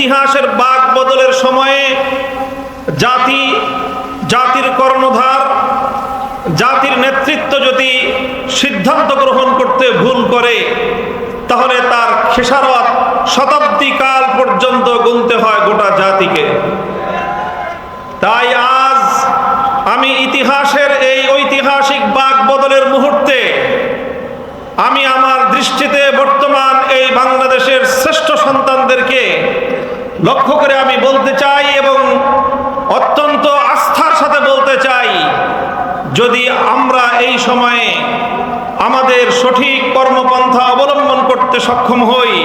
ইতিহাসের বাঁক বদলের সময়ে জাতির কর্ণধার, জাতির নেতৃত্ব যদি সিদ্ধান্ত গ্রহণ করতে ভুল করে, তাহলে তার খেসারত শতাব্দী কাল পর্যন্ত গুনতে হয় গোটা জাতিকে। তাই আজ আমি ইতিহাসের এই ঐতিহাসিক বাঁক বদলের মুহূর্তে আমি আমার দৃষ্টিতে বর্তমান এই বাংলাদেশের শ্রেষ্ঠ সন্তানদেরকে লক্ষ্য করে আমি বলতে চাই এবং অত্যন্ত আস্থার সাথে বলতে চাই, যদি আমরা এই সময়ে আমাদের সঠিক কর্মপন্থা অবলম্বন করতে সক্ষম হই,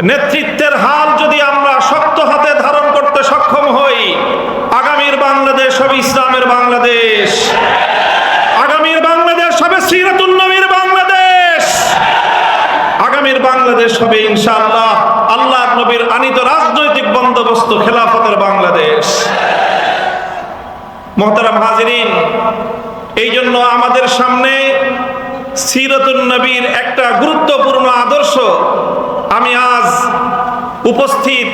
নেতৃত্বের হাল যদি আমরা শক্ত হাতে ধারণ করতে সক্ষম হই, আগামীর বাংলাদেশ হবে ইসলামের বাংলাদেশ, আগামীর বাংলাদেশ হবে সিরাতুন নবীর বাংলাদেশ, আগামীর বাংলাদেশ হবে ইনশাআল্লাহ আল্লাহর নবীর আনিত রাজনৈতিক বন্দোবস্ত খেলাফতের বাংলাদেশ। মুহতারাম হাজিরিন, এই জন্য আমাদের সামনে সিরাতুন নবীর একটা গুরুত্বপূর্ণ আদর্শ আমি আজ উপস্থিত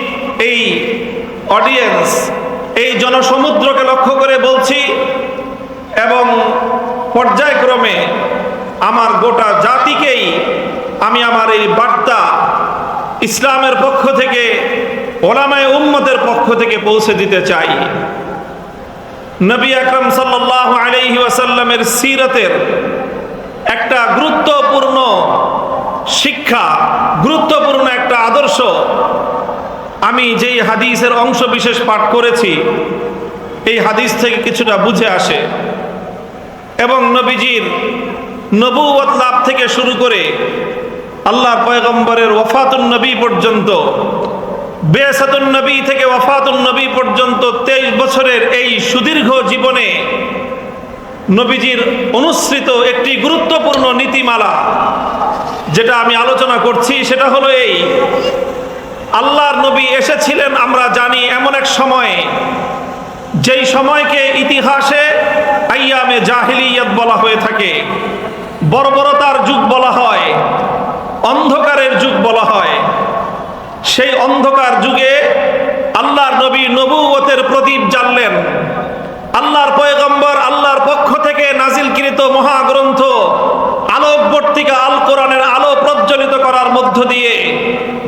এই অডিয়েন্স, এই জনসমুদ্রকে লক্ষ্য করে বলছি এবং পর্যায়ক্রমে আমার গোটা জাতিকেই আমি আমার এই বার্তা ইসলামের পক্ষ থেকে, ওলামায়ে উম্মতের পক্ষ থেকে পৌঁছে দিতে চাই। নবী আকরাম সাল্লাল্লাহু আলাইহি ওয়াসাল্লামের সিরাতের একটা গুরুত্বপূর্ণ শিক্ষা, গুরুত্বপূর্ণ একটা আদর্শ আমি যেই হাদিসের অংশ বিশেষ পাঠ করেছি, এই হাদিস থেকে কিছুটা বুঝে আসে এবং নবীজির নবুয়ত লাভ থেকে শুরু করে আল্লাহর পয়গম্বরের ওয়াফাতুন নবী পর্যন্ত, বেসাতুন নবী থেকে ওয়াফাতুন নবী পর্যন্ত 23 বছরের এই সুদীর্ঘ জীবনে নবীজির অনুসৃত একটি গুরুত্বপূর্ণ নীতিমালা যেটা আমি আলোচনা করছি, সেটা হলো এই: আল্লাহর নবী এসেছিলেন আমরা জানি এমন এক সময়ে, যেই সময়কে ইতিহাসে আইয়ামে জাহিলিয়াত বলা হয়ে থাকে, বর্বরতার যুগ বলা হয়, অন্ধকারের যুগ বলা হয়। সেই অন্ধকার যুগে আল্লাহর নবী নবুয়তের প্রদীপ জ্বাললেন। আল্লাহর পয়গম্বর আল্লাহর পক্ষ থেকে নাজিলকৃত মহাগ্রন্থ আলোকবর্তিকা আল কোরআনের আলো প্রজ্বলিত করার মধ্য দিয়ে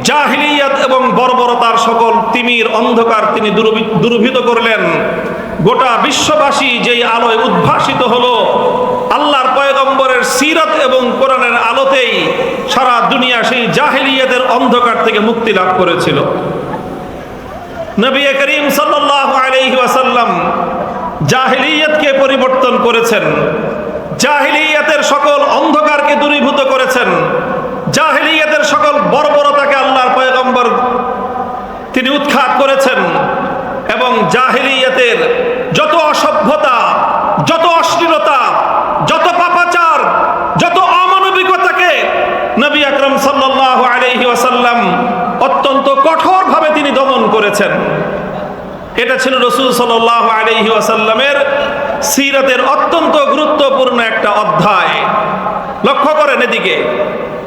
জাহিলিয়াত এবং বর্বরতার সকল তিমির অন্ধকার তিনি দূরীভূত করলেন। গোটা বিশ্ববাসী যেই আলোয় উদ্ভাসিত হলো, আল্লাহর পয়গম্বরের সিরাত এবং কোরআনের আলোতেই সারা দুনিয়া সেই জাহিলিয়াতের অন্ধকার থেকে মুক্তি লাভ করেছিল। নবী করিম সাল্লাল্লাহু আলাইহি ওয়াসাল্লাম জাহিলিয়াতকে পরিবর্তন করেছেন, জাহিলিয়াতের সকল অন্ধকারকে দূরীভূত করেছেন, জাহিলিয়াতের সকল বর্বরতাকে আল্লাহর পয়গম্বর তিনি উৎখাত করেছেন এবং জাহিলিয়াতের যত অসভ্যতা, যত অশ্লীলতা, যত পাপাচার, যত অমানবিকতাকে নবী আকরাম সাল্লাল্লাহু আলাইহি ওয়াসাল্লাম অত্যন্ত কঠোরভাবে তিনি দমন করেছেন। এটা ছিল রাসূল সাল্লাল্লাহু আলাইহি ওয়াসাল্লামের সিরাতের অত্যন্ত গুরুত্বপূর্ণ একটা অধ্যায়। লক্ষ্য করেন এদিকে,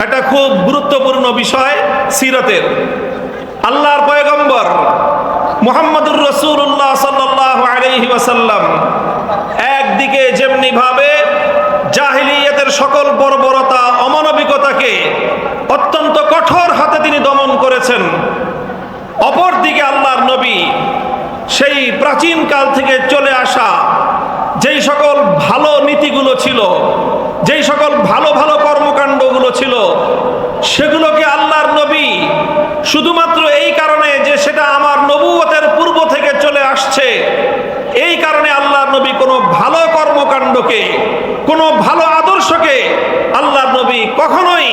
একটা খুব গুরুত্বপূর্ণ বিষয় সিরাতের। আল্লাহর পয়গম্বর মুহাম্মদুর রাসূলুল্লাহ সাল্লাল্লাহু আলাইহি ওয়াসাল্লাম একদিকে যেমনি ভাবে জাহিলিয়াতের সকল বর্বরতা, অমানবিকতাকে অত্যন্ত কঠোর হাতে তিনি দমন করেছেন, অপরদিকে আল্লাহর নবী সেই প্রাচীন কাল থেকে চলে আসা যেই সকল ভালো নীতিগুলো ছিল, যেই সকল ভালো ভালো কর্মকাণ্ডগুলো ছিল, সেগুলোকে আল্লাহর নবী শুধুমাত্র এই কারণে যে সেটা আমার নবুয়তের পূর্ব থেকে চলে আসছে, এই কারণে আল্লাহর নবী কোনো ভালো কর্মকাণ্ডকে, কোনো ভালো আদর্শকে আল্লাহর নবী কখনোই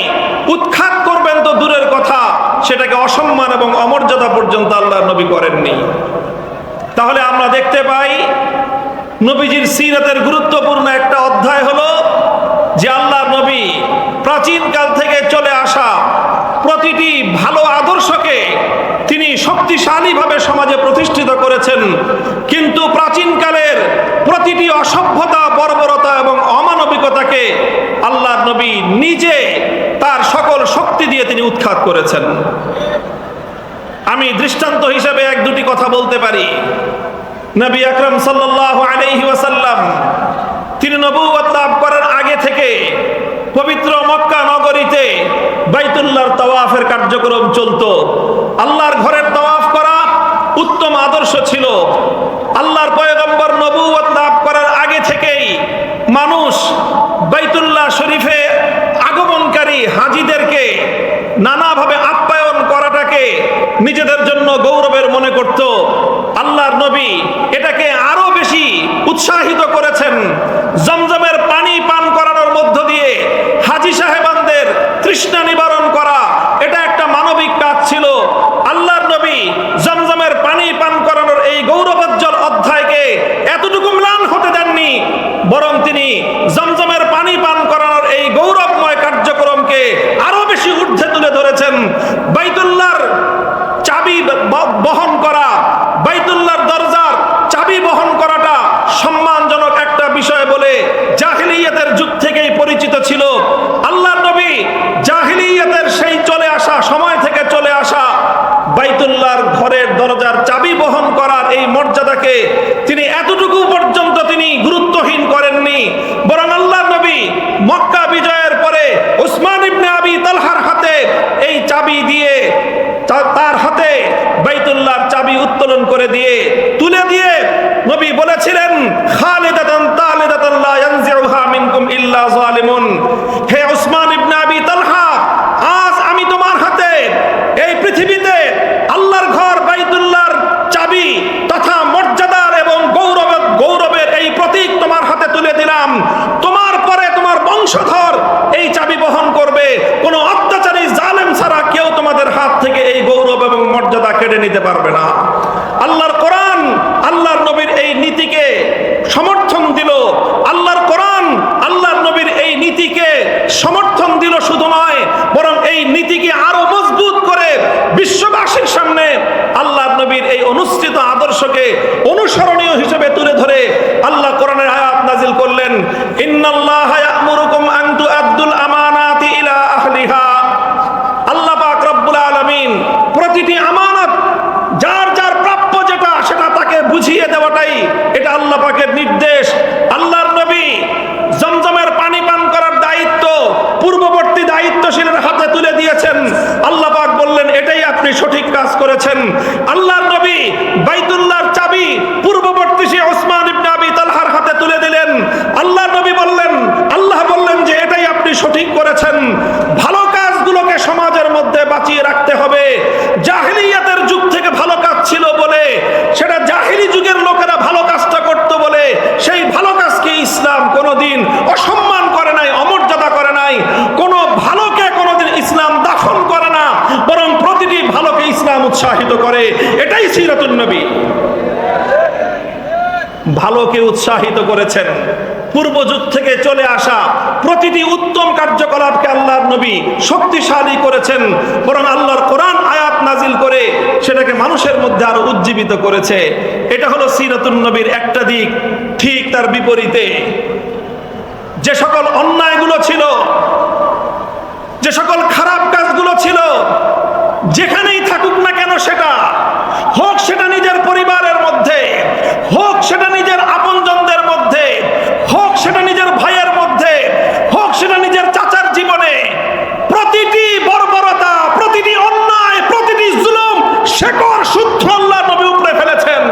উৎখাত করবেন তো দূরের কথা, সেটাকে অসম্মান এবং অমর্যাদা পর্যন্ত আল্লাহর নবী করেননি। তাহলে আমরা দেখতে পাই নবীজির সিরাতের গুরুত্বপূর্ণ একটা অধ্যায় হলো যে আল্লাহর নবী প্রাচীন কাল থেকে চলে আসা প্রতিটি ভালো আদর্শকে তিনি শক্তিশালীভাবে সমাজে প্রতিষ্ঠিত করেছেন, কিন্তু প্রাচীনকালের প্রতিটি অসভ্যতা, বর্বরতা এবং অমানবিকতাকে আল্লাহর নবী নিজে তার সকল শক্তি দিয়ে তিনি উৎখাত করেছেন। আমি দৃষ্টান্ত হিসেবে এক দুটি কথা বলতে পারি। নবী আকরাম সাল্লাল্লাহু আলাইহি ওয়াসাল্লাম তিনি নবুয়ত লাভ করার আগে থেকে পবিত্র মক্কা নগরীতে বাইতুল্লাহর তাওয়াফের কার্যক্রম চলতো। আল্লাহর ঘরের তাওয়াফ করা উত্তম আদর্শ ছিল। আল্লাহর পয়গম্বর নবুয়ত লাভ করার আগে থেকেই মানুষ বাইতুল্লাহ শরীফে আগমনকারী হাজীদেরকে নানাভাবে আপ্যায়ন করাটাকে নিজেদের জন্য গৌরবের মনে করত। আল্লাহর নবী এটাকে আরো বেশি উৎসাহিত করেছেন। জমজমের পানি পান করানোর মধ্য দিয়ে হাজী সাহেবানদের তৃষ্ণা নিবারণ করা এটা একটা মানবিক কাজ ছিল। আল্লাহর নবী জমজমের পানি পান করানোর এই গৌরবোজ্জ্বল অধ্যায়কে এতটুকু ম্লান হতে দেননি, বরং তিনি জমজমের পানি পান করানোর এই গৌরবময় কার্যক্রমকে আরো বেশি ঊর্ধ্বে তুলে ধরেছেন। বাইতুল্লাহর চাবি বহন করা, বাইতুল্লাহর দরজার চাবি বহন করাটা সম্মানজনক একটা বিষয় বলে জাহিলিয়াতের যুগ থেকেই পরিচিত ছিল। আল্লাহর নবী জাহিলিয়াতের সেই চলে আসা সময় থেকে চলে আসা বাইতুল্লাহর ঘরের দরজার চাবি বহন করার এই মর্যাদাকে তিনি এতটুকু পর্যন্ত তিনি গুরুত্বহীন করেননি, বরং আল্লাহর নবী মক্কা বিজয়ের পরে উসমান ইবনে আবি তালহার হাতে এই চাবি দিয়ে, তার হাতে বাইতুল্লাহর চাবি উত্তোলন করে দিয়ে তুলে দিয়ে নবী বলেছিলেন, খালিদাতান তালিদাতান লা ইয়ানজিউহা মিনকুম ইল্লা যালিমুন। হে উসমান ইবনে আবি তালহা, আজ আমি তোমার হাতে এই পৃথিবীতে আল্লাহর ঘর বাইতুল্লাহর চাবি তথা মর্যাদার এবং গৌরবের এই প্রতীক তোমার হাতে তুলে দিলাম। তোমার পরে তোমার বংশধর এই চাবি বহন করবে। কোন অত্যাচারী জালেম ছাড়া কেউ তোমাদের হাত থেকে এই গৌরব এবং মর্যাদা কেড়ে নিতে পারবে না। আল্লাহর কোরআন আল্লাহর নবীর এই নীতিকে সমর্থন দিল। আল্লাহর কোরআন আল্লাহর নবীর এই নীতিকে সমর্থন দিল শুধু নয়, বরং এই নীতিকে আরো মজবুত করে বিশ্ববাসীর সামনে আল্লাহর নবীর এই অনুসৃত আদর্শকে অনুসরণীয় হিসেবে তুলে ধরে আল্লাহ কোরআনের আয়াত নাজিল করলেন, ইন্নাল্লাহা ইয়া'মুরুকুম আন তু'আদ্দুল আমানাতি ইলা আহলিহা। আল্লাহ পাক রব্বুল আলামিন প্রতিটি আমানত যার যার প্রাপ্য যেটা সেটা তাকে বুঝিয়ে দেওয়াটাই এটা আল্লাহ পাকের নির্দেশ। আল্লাহর নবী জমজমের পানি পান করার দায়িত্ব পূর্ববর্তী দায়িত্বশীলের হাতে তুলে দিয়েছেন। আল্লাহ পাক বললেন, এটাই আপনি সঠিক কাজ করেছেন। আল্লাহর নবী বাইতুল্লাহর চাবি পূর্ববর্তী সে ওসমান ইবনে আবি তালহার হাতে তুলে দিলেন। আল্লাহর নবী বললেন, আল্লাহ বললেন যে এটাই আপনি সঠিক করেছেন। ভালো কাজগুলোকে সমাজের মধ্যে বাঁচিয়ে রাখতে হবে। জাহিলিয়াতের যুগ থেকে ভালো কাজ ছিল বলে, সেটা জাহিলি যুগের লোকেরা ভালো কাজটা করত বলে সেই ভালো কাজকে ইসলাম কোনোদিন অসম্মান করে নাই, অমর্যাদা করে নাই। কোনো ভালোকে কোনোদিন ইসলাম দাফন করে না, বরং প্রতিটি ভালোকে ইসলাম উৎসাহিত করে। এটাই সিরাতুন নবী। ভালোকে উৎসাহিত করেছেন। পূর্ব যুগ থেকে চলে আসা প্রতিটি উত্তম কার্যকলাপকে আল্লাহর নবী শক্তিশালী করেছেন, বরং আল্লাহর কোরআন আয়াত নাজিল করে সেটাকে মানুষের মধ্যে আরো উজ্জীবিত করেছে। এটা হলো সিরাতুন নবীর একটা দিক। ঠিক তার বিপরীতে যে সকল অন্যায়গুলো ছিল, যে সকল খারাপ কাজগুলো ছিল, যেখানেই থাকুক না কেন, সেটা হোক সেটা নিজের পরিবারের মধ্যে, হোক সেটা নিজের আপনজনদের মধ্যে, হোক সেটা নিজের ভাইয়ের মধ্যে, হোক সেটা নিজের চাচার জীবনে, প্রতিটি বর্বরতা, প্রতিটি অন্যায়, প্রতিটি জুলুম শেকড় সূত্র আল্লাহর নবী উপড়ে ফেলেছেন।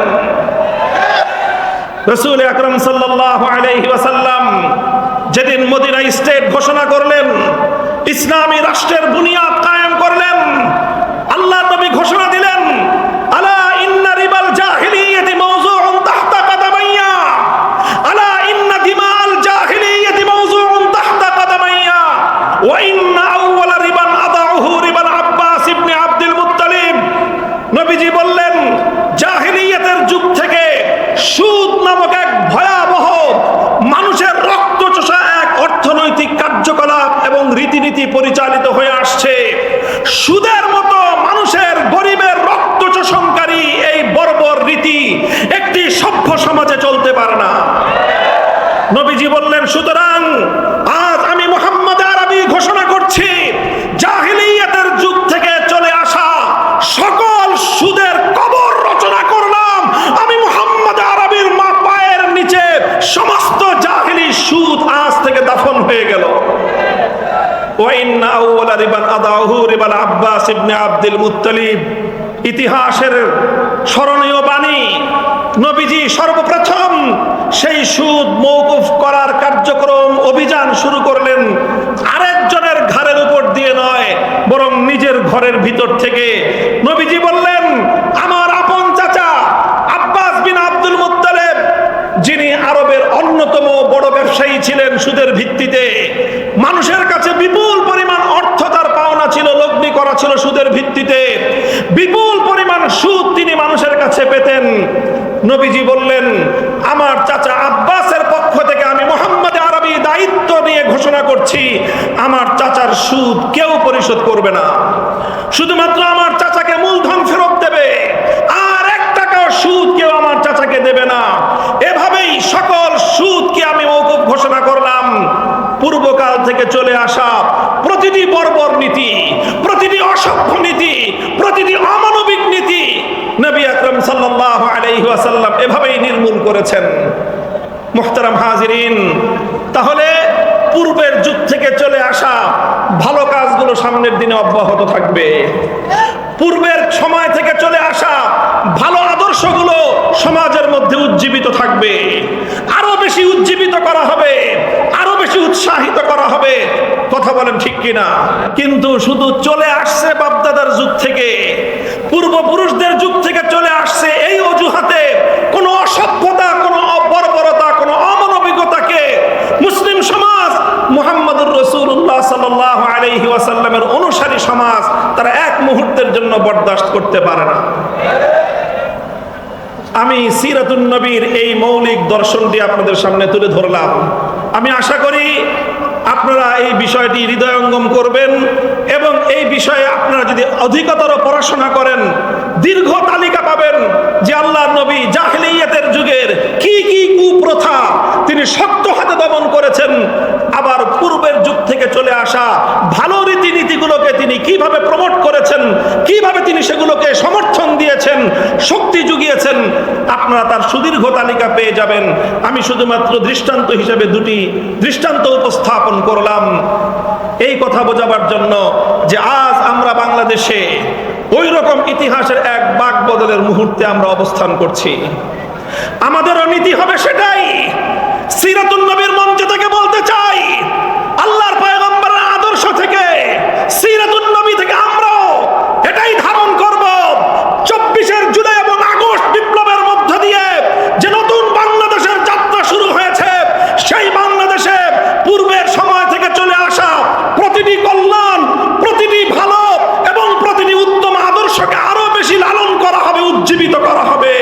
রাসূল আকরাম সাল্লাল্লাহু আলাইহি ওয়াসাল্লাম যেদিন মদিনা স্টেট ঘোষণা করলেন, ইসলামী রাষ্ট্রের বুনিয়াদ কায়েম করলেন, আল্লাহর নবী ঘোষণা দিলেন, আলা ইন্না রিবাল জাহিলিয়াতি মাওযুউন তাহতা কাদামাইয়া, আলা ইন্না দিমাল জাহিলিয়াতি মাওযুউন তাহতা কাদামাইয়া, ওয়া ইন্না আউওয়ালা রিবান আদাউহু রিবাল আব্বাস ইবনে আব্দুল মুত্তালিব। নবীজি বললেন, জাহিলিয়াতের যুগ থেকে সুদ নামক এক ভয়াবহ মানুষের রক্ত চোষা এক অর্থনৈতিক কার্যকলাপ এবং রীতিনীতি পরিচালিত হয়ে আসছে। সুদের মতো মানুষের, গরিবের রক্ত চোষণকারী এই বর্বর রীতি একটি সভ্য সমাজে চলতে পারে না। নবীজি বললেন, সুতরাং আজ আমি মুহাম্মদ আরবি ঘোষণা করছি, জাহিলিয়াতের যুগ থেকে চলে আসা সকল ওয়া ইন্না আউওয়ালা রিবান আদাহু রিবাল আব্বাস ইবনে আব্দুল মুত্তালিব। ইতিহাসের স্মরণীয় বাণী, নবীজি সর্বপ্রথম সেই সুদ মওকুফ করার কার্যক্রম অভিযান শুরু করলেন আরেকজনের ঘাড়ের উপর দিয়ে নয়, বরং নিজের ঘরের ভিতর থেকে। নবীজি বললেন, আমার আপন চাচা আব্বাস বিন আব্দুল মুত্তালিব, যিনি আরবের অন্যতম বড় ব্যবসায়ী ছিলেন সুদের ভিত্তিতে, মানুষের কাছে বিপুল পরিমাণ অর্থ তার পাওনা ছিল, লগ্নি করা ছিল সুদের ভিত্তিতে, বিপুল পরিমাণ সুদ তিনি মানুষের কাছে পেতেন। নবীজি বললেন, আমার চাচা আব্বাসের পক্ষ থেকে আমি মুহাম্মদ আরবি দায়িত্ব নিয়ে ঘোষণা করছি, আমার চাচার সুদ কেউ পরিশোধ করবে না, শুধুমাত্র আমার চাচাকে মূলধন ফেরত দেবে, আর 1 টাকাও সুদ কেউ আমার চাচাকে দেবে না। এভাবেই সকল সুদকে আমি মওকুফ ঘোষণা করলাম। পূর্বকাল থেকে চলে আসা প্রতিটি বর্বর নীতি, প্রতিটি অসভ্য নীতি, প্রতিটি অমানবিক নীতি নবী আকরাম সাল্লাল্লাহু আলাইহি ওয়াসাল্লাম এভাবেই নির্মূল করেছেন। মুহতারাম হাজিরিন, তাহলে পূর্বের যুগ থেকে চলে আসা ভালো কাজগুলো সামনের দিনে অব্যাহত থাকবে। পূর্বের সময় থেকে চলে আসা ভালো আদর্শগুলো সমাজের মধ্যে উজ্জীবিত থাকবে, আরো বেশি উজ্জীবিত করা হবে, আরো বেশি উৎসাহিত করা হবে। কথা বলেন ঠিক কিনা? কিন্তু শুধু চলে আসছে বাপদাদার যুগ থেকে, পূর্বপুরুষদের যুগ থেকে চলে আসছে এই অজুহাতে কোনো অসভ্যতা, কোনো বর্বরতা, কোনো অমানবিকতাকে মুসলিম সমাজ, মুহাম্মদুর রাসূলুল্লাহ সাল্লাল্লাহু আলাইহি ওয়াসাল্লামের অনুসারী সমাজ তারা এক মুহূর্তের জন্য বরদাস্ত করতে পারে না। আমি সিরাতুন নবীর এই মৌলিক দর্শনটি আপনাদের সামনে তুলে ধরলাম। আমি আশা করি আপনারা এই বিষয়টি হৃদয়ঙ্গম করবেন এবং এই বিষয়ে আপনারা যদি অধিকতর পড়াশোনা করেন, দীর্ঘ তালিকা পাবেন যে আল্লাহর নবী জাহেলিয়াতের যুগের কি কি কুপ্রথা তিনি শক্ত হাতে দমন করেছেন, আবার পূর্বের যুগ থেকে চলে আসা ভালো রীতিনীতিগুলোকে তিনি কিভাবে প্রমোট করেছেন, কিভাবে তিনি সেগুলোকে সমর্থন দিয়েছেন, শক্তি জুগিয়েছেন। আপনারা তার সুদীর্ঘ তালিকা পেয়ে যাবেন। আমি শুধুমাত্র দৃষ্টান্ত হিসেবে 2টি দৃষ্টান্ত উপস্থাপন করলাম এই কথা বোঝাবার জন্য যে আজ আমরা বাংলাদেশে ওই রকম ইতিহাসের এক বাক বদলের মুহূর্তে আমরা অবস্থান করছি। আমাদেরও নীতি হবে সেটাই। সিরাতুন নবীর মঞ্চ থেকে বলতে চাই, আল্লাহর পয়গম্বরের আদর্শ থেকে, সিরাতুন নবী থেকে আমরাও এটাই ধারণ করব। 24 জুলাই এবং আগস্ট বিপ্লবের মধ্য দিয়ে যে নতুন বাংলাদেশের যাত্রা শুরু হয়েছে, সেই বাংলাদেশে পূর্বের সময় থেকে চলে আসা প্রতিটি কল্যাণ, প্রতিটি ভালো এবং প্রতিটি উত্তম আদর্শকে আরো বেশি লালন করা হবে, উজ্জীবিত করা হবে।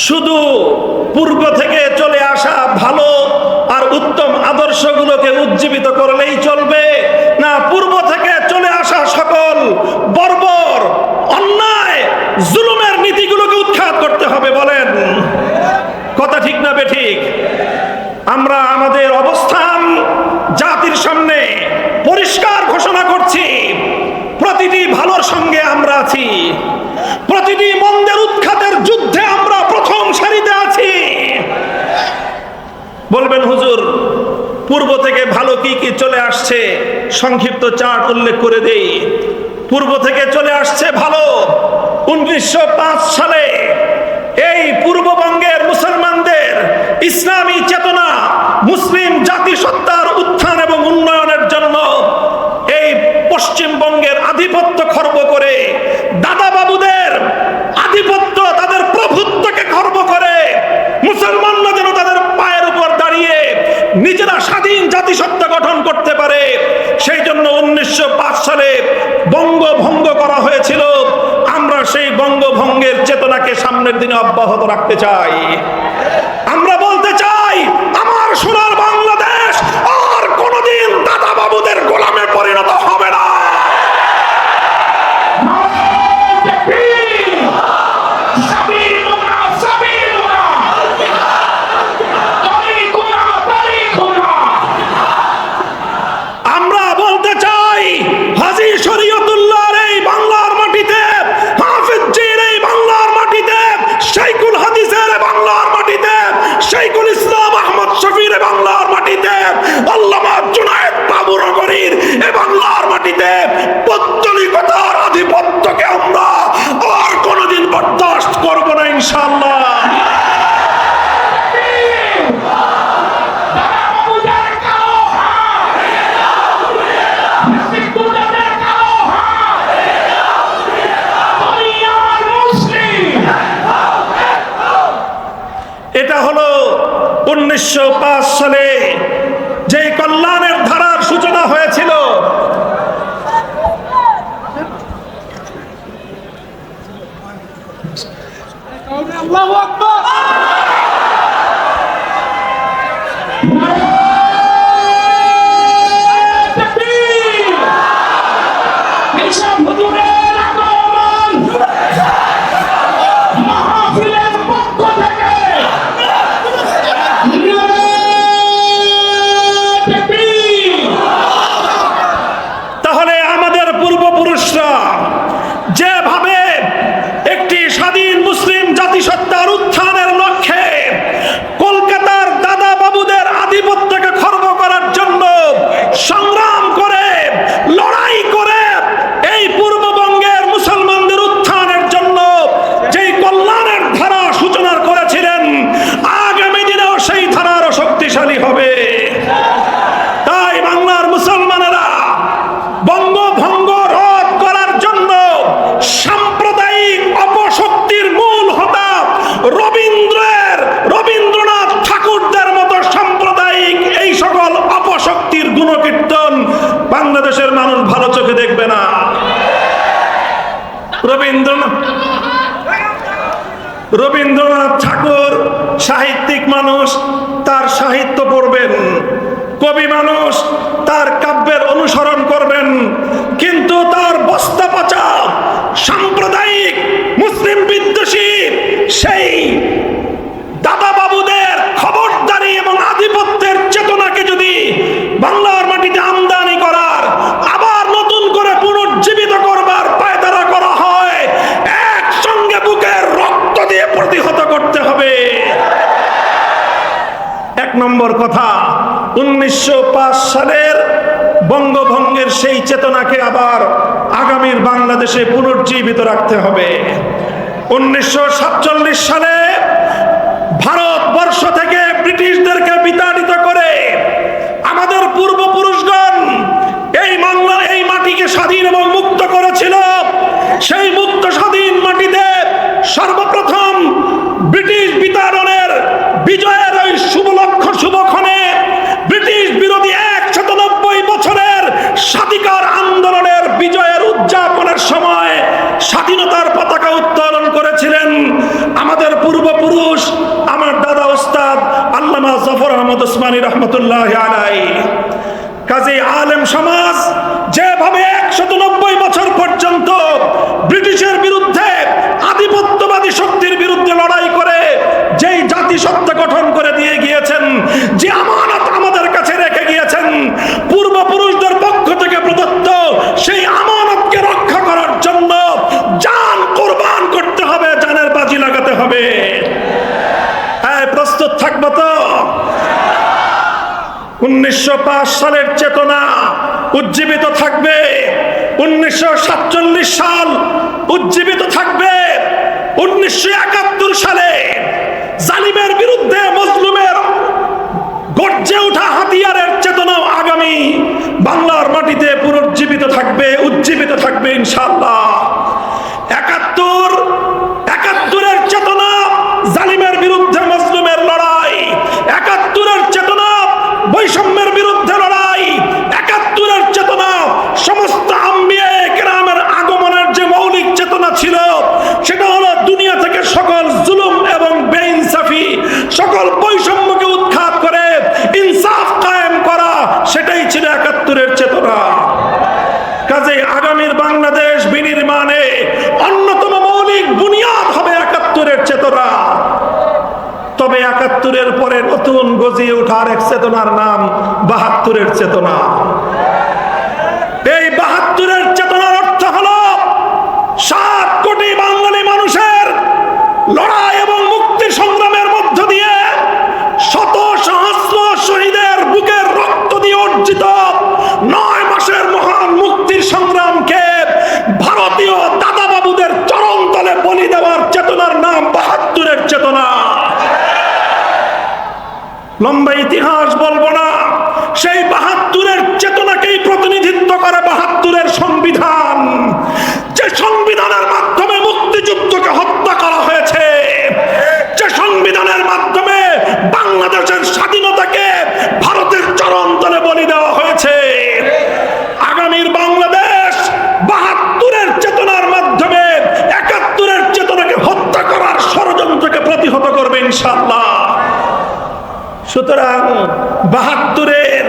শুধু পূর্ব থেকে চলে আসা ভালো আর উত্তম আদর্শগুলোকে উজ্জীবিত করলেই চলবে না, পূর্ব থেকে চলে আসা সকল বর্বর, অন্যায়, জুলুমের নীতিগুলোকে উৎখাত করতে হবে? বলেন কথা ঠিক না বেঠিক? আমরা আমাদের অবস্থান জাতির সামনে পরিষ্কার ঘোষণা করছি, প্রতিটি ভালোর সঙ্গে আমরা আছি, প্রতিটি মন্দের উৎখাতের যুদ্ধে আমরা প্রথম সারিতে আছি। বলবেন হুজুর পূর্ব থেকে ভালো কি কি চলে আসছে, সংক্ষিপ্ত চার্ট উল্লেখ করে দেই। পূর্ব থেকে চলে আসছে ভালো। 1905 সালে এই পূর্ববঙ্গের মুসলমানদের ইসলামী চেতনা, মুসলিম জাতিসত্তার উত্থান এবং উন্নয়নের জন্য এই পশ্চিমবঙ্গের আধিপত্য খর্ব করে, দাদা বাবুদের আধিপত্য, তাদের প্রভুত্বকে খর্ব করে মুসলমানরা যেন তাদের পায়ের উপর দাঁড়িয়ে নিজেরা স্বাধীন জাতিসত্তা গঠন করতে পারে, সেই জন্য 1905 সালে বঙ্গভঙ্গ করা হয়েছিল। আমরা সেই বঙ্গভঙ্গের চেতনাকে সামনের দিনে অব্যাহত রাখতে চাই। আমরা বলতে চাই, আমার সোনার বাংলাদেশ আর কোনোদিন দাদা বাবুদের গোলামে পরিণত হবে না। সেটা হলো 1905 সালে যে কল্যাণের ধারার সূচনা হয়েছিল, আল্লাহু আকবার। তাহলে আমাদের পূর্বপুরুষরা যেভাবে একটি স্বাধীন মুসলিম জাতিসত্তার উত্থানের লক্ষ্যে কলকাতার দাদা বাবুদের আধিপত্যকে খর্ব করার জন্য সংগ্রাম করে, লড়াই করে এই পূর্ববঙ্গের মুসলমানদের উত্থানের জন্য যেই কল্যাণের ধারা সূচনা করেছিলেন, আগামী দিনেও সেই ধারা আরো শক্তিশালী হবে। তাই বাংলার মুসলমানেরা বঙ্গভঙ্গ রদ করার জন্য সাম্প্রদায়িক অপশক্তির মূল হোতা রবীন্দ্রনাথ ঠাকুরদের মতো সাম্প্রদায়িক এই সকল অপশক্তির গুণকীর্তন বাংলাদেশের মানুষ ভালো চোখে দেখবে না। রবীন্দ্রনাথ ঠাকুর সাহিত্যিক মানুষ, তার সাহিত্য পড়বেন, কবি মানুষ, তার কাব্যের অনুসরণ করবেন, কিন্তু তার বস্তা পচা সাম্প্রদায়িক মুসলিম বিদ্বেষী সেই দাদা বাবুদের খবরদারি এবং আধিপত্যের চেতনাকে যদি বাংলার মাটিতে আমদানি করার, আবার নতুন করে পুনর্জীবিত করবার পায়তারা করা হয়, একসঙ্গে বুকের রক্ত দিয়ে প্রতিহত করতে হবে। এক নম্বর কথা, 1905 সালের বঙ্গভঙ্গের সেই চেতনাকে আবার আগামীর বাংলাদেশে পুনর্জীবিত রাখতে হবে। 1947 সালে ভারতবর্ষ থেকে ব্রিটিশদেরকে বিতাড়িত করে আমাদের পূর্বপুরুষগণ এই মাটিকে স্বাধীন এবং মুক্ত করেছিল। সেই মুক্ত স্বাধীন মাটিতে সর্বপ্রথম ব্রিটিশ বিতাড়নের বিজয়ের ওই শুভক্ষণে ব্রিটিশ বিরোধী 190 বছরের স্বাধিকার আন্দোলনের বিজয়ের উদযাপনের সময় স্বাধীনতার পতাকা উত্তোলন করেছিলেন আমাদের পূর্বপুরুষ, আমার দাদা ওস্তাদ আল্লামা জাফর আহমদ ওসমানী রহমতুল্লাহ আলাইহি। কাজী আলেম সমাজ যেভাবে 190 বছর পর্যন্ত ব্রিটিশের বিরুদ্ধে, আধিপত্যবাদী শক্তির বিরুদ্ধে লড়াই করে যেই জাতিসত্তা গঠন করে দিয়ে গিয়েছেন, যে আমানত আমাদের কাছে রেখে গিয়েছেন পূর্বপুরুষদের পক্ষ থেকে প্রদত্ত, সেই আমানতকে রক্ষা করার জন্য জান কোরবান করতে হবে, জানের বাজি লাগাতে হবে। হ্যাঁ, প্রস্তুত থাকবো তো? 1905 সালের চেতনা উজ্জীবিত থাকবে, 1947 সাল উজ্জীবিত থাকবে, 1971 সালে জালিমের বিরুদ্ধে মজলুমের গর্জে ওঠা হাতিয়ারের চেতনাও আগামী বাংলার মাটিতে পুনর্জীবিত থাকবে, উজ্জীবিত থাকবে ইনশাআল্লাহ। 71-এর চেতনা জালিমের বিরুদ্ধে মজলুমের লড়াই, 71-এর চেতনা বৈষম্যের বিরুদ্ধে লড়াই, 71-এর চেতনা সমস্ত আম্বিয়া কেরামের আগমনের যে মৌলিক চেতনা ছিল, সেটা হলো দুনিয়া থেকে সকল জুলুম এবং বেইনসাফি, সকল বৈষম্যকে উৎখাত করে ইনসাফ কায়েম করা, সেটাই ছিল 71-এর চেতনা। কাজে আগামীর বাংলাদেশ বিনির্মাণে অন্যতম মৌলিক বুনিয়াদ হবে 71-এর চেতনা। তবে 71-এর পরে নতুন গজিয়ে ওঠার এক চেতনার নাম 72-এর চেতনা। এই 72-এর চেতনার অর্থ হলো 7 কোটি বাঙালি মানুষের লড়াই এবং মুক্তি সংগ্রামের মধ্য দিয়ে শত সহস্র শহীদের বুকের রক্ত দিয়ে অর্জিত 9 মাসের মহান মুক্তির সংগ্রামকে ভারতীয় দাদা বাবুদের চরণ তলে বলি দেওয়ার চেতনার নাম 72-এর চেতনা। লম্বা ইতিহাস বলবো না, সেই 72-এর চেতনাকেই প্রতিনিধিত্ব করে 72-এর সংবিধান, যে সংবিধানের মাধ্যমে মুক্তিযুদ্ধকে হত্যা করা হয়েছে, যে সংবিধানের মাধ্যমে বাংলাদেশের স্বাধীনতাকে ভারতের চরম তলে বলি দেওয়া হয়েছে। আগামীর বাংলাদেশ ৭২-এর চেতনার মাধ্যমে ৭১-এর চেতনাকে হত্যা করার ষড়যন্ত্রকে প্রতিহত করবে ইনশাআল্লাহ। সুতরাং ৭২-এর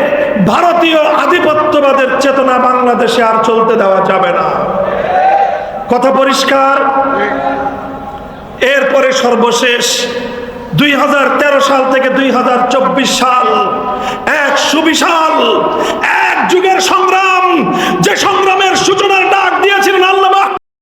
ভারতীয় আধিপত্যবাদের চেতনা বাংলাদেশে আর চলতে দেওয়া যাবে না। কথা পরিষ্কার। এরপরে সর্বশেষ ২০১৩ সাল থেকে ২০২৪ সাল